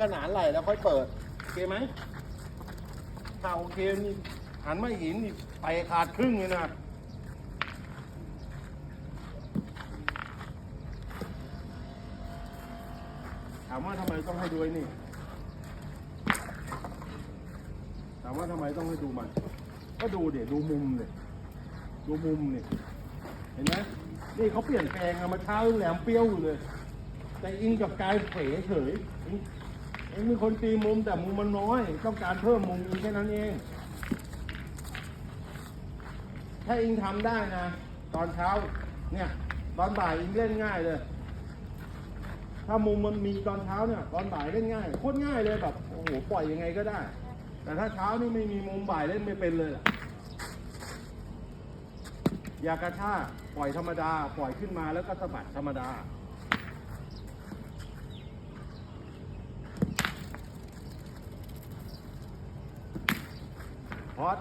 ขนานไหลแล้วค่อยเปิดโอเคไหมถ้าโอเคนี่หันไม่หินนี่ไปขาดครึ่งเลยนะถามว่าทำไมต้องให้ดูไอ้นี่ถามว่าทำไมต้องให้ดูมันก็ดูเดี๋ยวดูมุมเลยดูมุมเนี่ยเห็นไหมนี่เขาเปลี่ยนแปลงอะมาเช้าแหลมเปรี้ยวอยู่เลยแต่อิงกับกายเผยเฉยเองมีคนตีมุมแต่มุมมันน้อยต้องการเพิ่มมุมอิงแค่นั้นเองถ้าอิงทำได้นะตอนเช้าเนี่ยตอนบ่ายอิงเล่นง่ายเลยถ้ามุมมันมีตอนเช้าเนี่ยตอนบ่ายเล่นง่ายโคตรง่ายเลยแบบโอ้โหปล่อยยังไงก็ได้แต่ถ้าเช้านี่ไม่มีมุมบ่ายเล่นไม่เป็นเลยอย่ากระชากปล่อยธรรมดาปล่อยขึ้นมาแล้วก็สะบัดธรรมดาพอด